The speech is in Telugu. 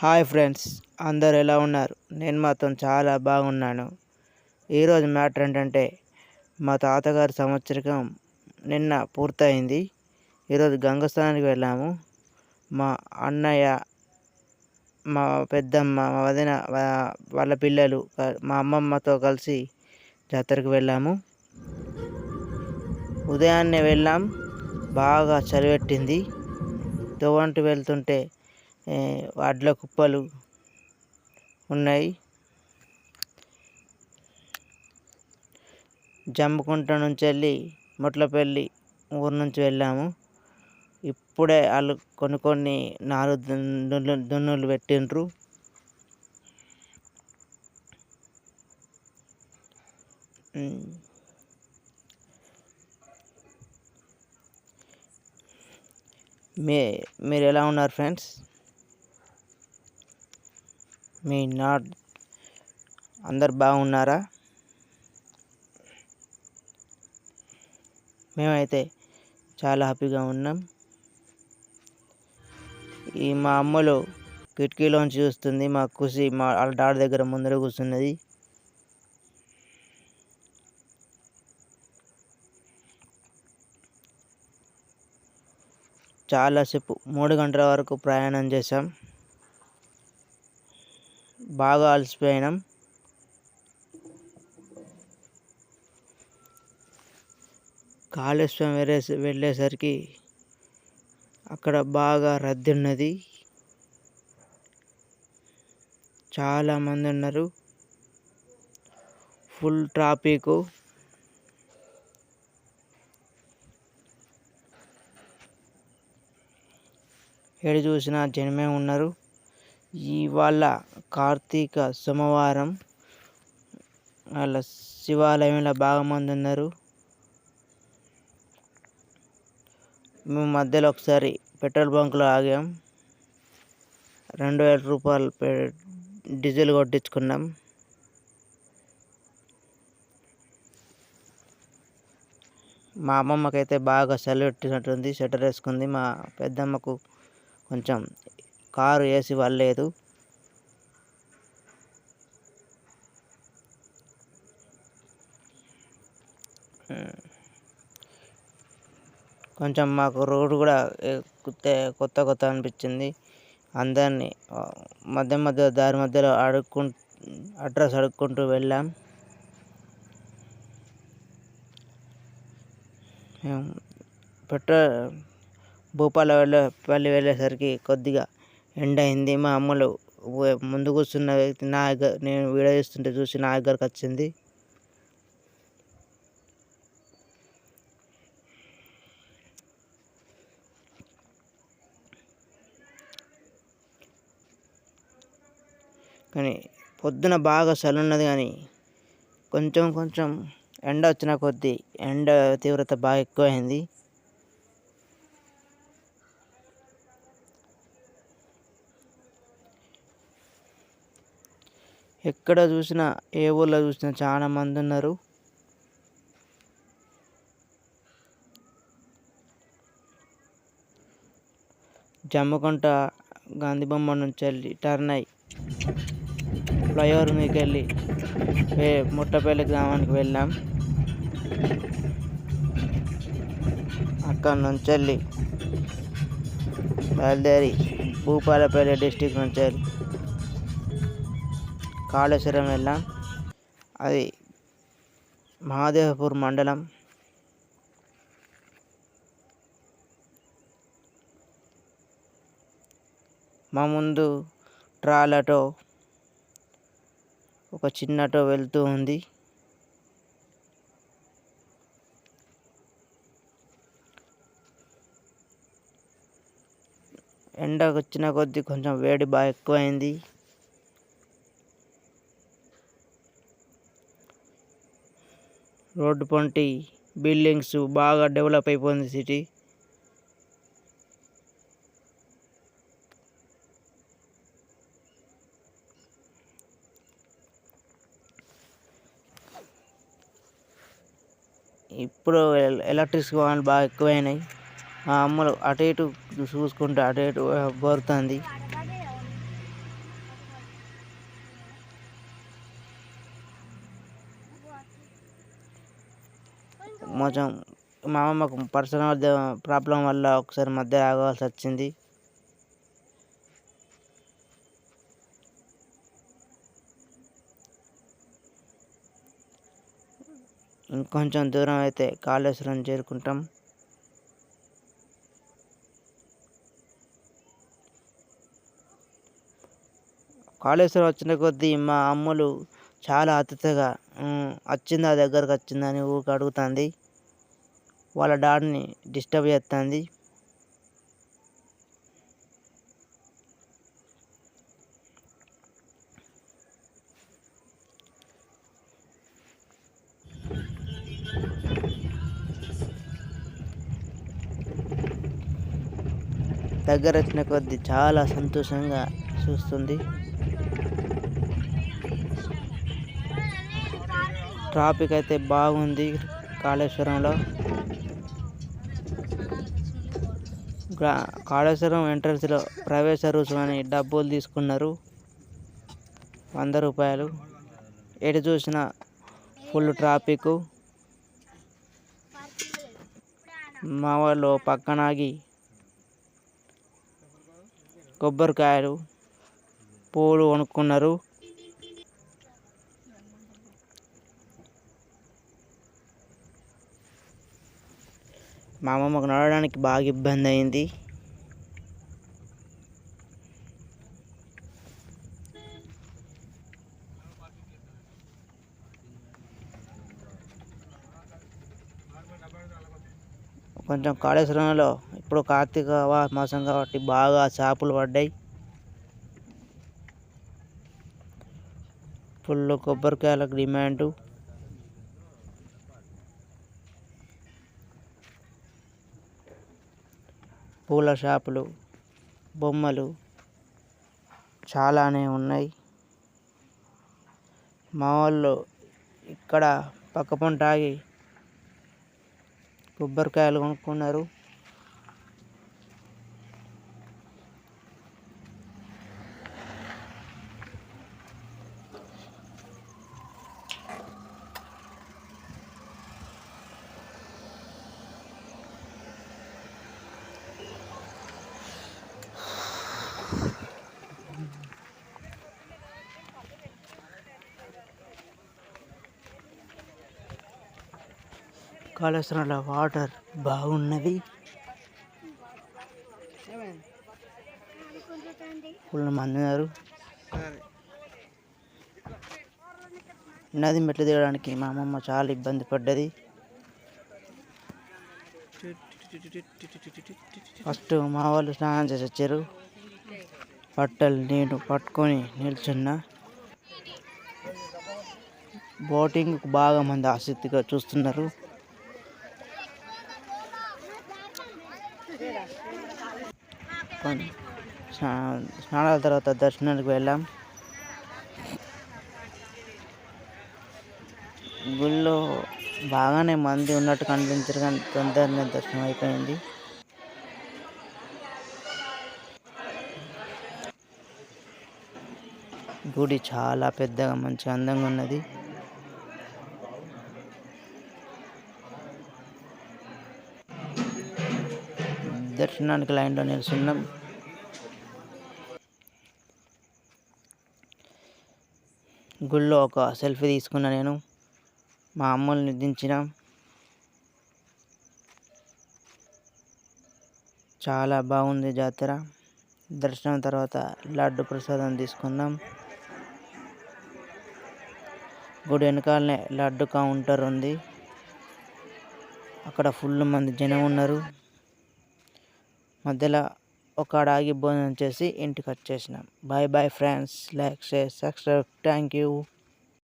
హాయ్ ఫ్రెండ్స్, అందరు ఎలా ఉన్నారు? నేను మాత్రం చాలా బాగున్నాను. ఈరోజు మ్యాటర్ ఏంటంటే, మా తాతగారి సంవత్సరికం నిన్న పూర్తయింది. ఈరోజు గంగస్థానానికి వెళ్ళాము. మా అన్నయ్య, మా పెద్దమ్మ, మా వదిన వాళ్ళ పిల్లలు, మా అమ్మమ్మతో కలిసి జాతరకు వెళ్ళాము. ఉదయాన్నే వెళ్ళాం. బాగా చలి పెట్టింది. తోవంటి వెళ్తుంటే వడ్ల కుప్పలు ఉన్నాయి. జమ్మికుంట నుంచి వెళ్ళి మొట్లపల్లి ఊరు నుంచి వెళ్ళాము. ఇప్పుడే వాళ్ళు కొన్ని దున్నులు పెట్టిండ్రు. మీరు ఎలా ఉన్నారు ఫ్రెండ్స్? అందరు బాగున్నారా? మేమైతే చాలా హ్యాపీగా ఉన్నాం. మా అమ్మలో కిటికీలోంచి చూస్తుంది. మా ఖుషి వాళ్ళ డాడీ దగ్గర ముందర కూర్చున్నది. చాలాసేపు 3 గంటల వరకు ప్రయాణం చేశాం. బాగా అలసిపోయినాం. కాళేశ్వరం వెళ్ళేసరికి అక్కడ బాగా రద్దీ ఉన్నది. చాలామంది ఉన్నారు. Full traffic. ఎటు చూసినా జనమే ఉన్నారు. ఇవాళ కార్తీక సోమవారం. వాళ్ళ శివాలయంలో బాగా మంది ఉన్నారు. మేము మధ్యలో ఒకసారి పెట్రోల్ బంక్లో ఆగాం. 2000 రూపాయలు డీజిల్ కొట్టించుకున్నాం. మా అమ్మమ్మకైతే బాగా చలి పెట్టినట్టుంది. స్వెటర్ వేసుకుంది. మా పెద్దమ్మకు కొంచెం కారు ఏసీ వల్లేదు. కొంచెం మాకు రోడ్డు కూడా కొత్త అనిపించింది. అందరినీ దారి మధ్యలో అడ్రస్ అడుక్కుంటూ వెళ్ళాం. భూపాలపల్లి వెళ్ళేసరికి కొద్దిగా ఎండ అయింది. మా అమ్మలు ముందు కూర్చున్న వ్యక్తి నేను వీడియో తీస్తుంటే చూసి నా దగ్గరకు వచ్చింది. కానీ పొద్దున బాగా చలి ఉన్నది. కానీ కొంచెం ఎండ వచ్చిన కొద్దీ ఎండ తీవ్రత బాగా ఎక్కువైంది. ఎక్కడ చూసినా, ఏ ఊళ్ళో చూసినా చాలా మంది ఉన్నారు. జమ్మికుంట గాంధీ బొమ్మ నుంచి వెళ్ళి టర్న్ అయ్యి ఫ్లైఓవర్ మీదకి వెళ్ళి ముట్టపల్లి గ్రామానికి వెళ్ళాం. అక్కడ నుంచి వెళ్ళి బయలుదేరి భూపాలపల్లి డిస్టిక్ నుంచి వెళ్ళి కాళేశ్వరం వెళ్ళాం. అది మహాదేవపూర్ మండలం. మా ముందు ట్రాలటో, ఒక చిన్నటో వెళ్తూ ఉంది. ఎండ వచ్చిన కొద్దీ కొంచెం వేడి బాగా ఎక్కువైంది. రోడ్డు పొంటి బిల్డింగ్స్ బాగా డెవలప్ అయిపోయింది సిటీ. ఇప్పుడు ఎలక్ట్రిక్ వాహనాలు బాగా ఎక్కువైనాయి. మా అమ్మలు అటు ఇటు చూసుకుంటూ అటు ఇటు బోరుతుంది. కొంచెం మా అమ్మకు పర్సనల్ ప్రాబ్లం వల్ల ఒకసారి మధ్య ఆగవలసి వచ్చింది. ఇంకొంచెం దూరం అయితే కాళేశ్వరం చేరుకుంటాం. కాళేశ్వరం వచ్చిన కొద్దీ మా అమ్ములు చాలా ఆతృతగా వచ్చిందా దగ్గరకు వచ్చిందని ఊరికి అడుగుతుంది. వాళ్ళ డాడీని డిస్టర్బ్ చేస్తుంది. దగ్గర వచ్చిన కొద్దీ చాలా సంతోషంగా చూస్తుంది. ట్రాఫిక్ అయితే బాగుంది కాళేశ్వరంలో. కాళేశ్వరం ఎంట్రన్స్లో ప్రవేశ రుసుము అని డబ్బులు తీసుకున్నారు, 100 రూపాయలు. ఎటు చూసినా ఫుల్ ట్రాఫిక్. మా వాళ్ళు పక్కన ఆగి కొబ్బరికాయలు పూలు కొనుక్కున్నారు. మా అమ్మమ్మకు నడవడానికి బాగా ఇబ్బంది అయింది. కొంచెం కాళేశ్వరంలో ఇప్పుడు కార్తీక మాసం కాబట్టి బాగా చేపలు పడ్డాయి. ఫుల్ కొబ్బరికాయలకు డిమాండు. పూల షాపులు, బొమ్మలు చాలానే ఉన్నాయి. మా వాళ్ళు ఇక్కడ పక్క పంట ఆగి కొబ్బరికాయలు కొనుక్కున్నారు. కాళేశ్వరంలో వాటర్ బాగున్నది. ఫుల్ మంది ఉన్నారు. నది మెట్లు దిగడానికి మా అమ్మమ్మ చాలా ఇబ్బంది పడ్డది. ఫస్ట్ మా వాళ్ళు స్నానం చేసి వచ్చారు. బట్టలు నేను పట్టుకొని నిల్చున్నా. బోటింగ్ బాగా మంది ఆసక్తిగా చూస్తున్నారు. స్నానాల తర్వాత దర్శనానికి వెళ్ళాం. గుళ్ళో బాగానే మంది ఉన్నట్టు కనిపించారు కానీ తొందరనే దర్శనం అయిపోయింది. గుడి చాలా పెద్దగా మంచి అందంగా ఉన్నది. దర్శనానికి లైన్లో నిల్చున్నాం. గుళ్ళో ఒక సెల్ఫీ తీసుకున్నా నేను. మా అమ్మల్ని దించిన. చాలా బాగుంది జాతర. దర్శనం తర్వాత లడ్డు ప్రసాదం తీసుకున్నాం. గుడి వెనకాలనే లడ్డు కౌంటర్ ఉంది. అక్కడ ఫుల్ మంది జనం ఉన్నారు. మధ్యలో ఒక ఆగి భోజనం చేసి ఇంటికి వచ్చేసినాం. Bye bye friends. Like, share, subscribe. Thank you.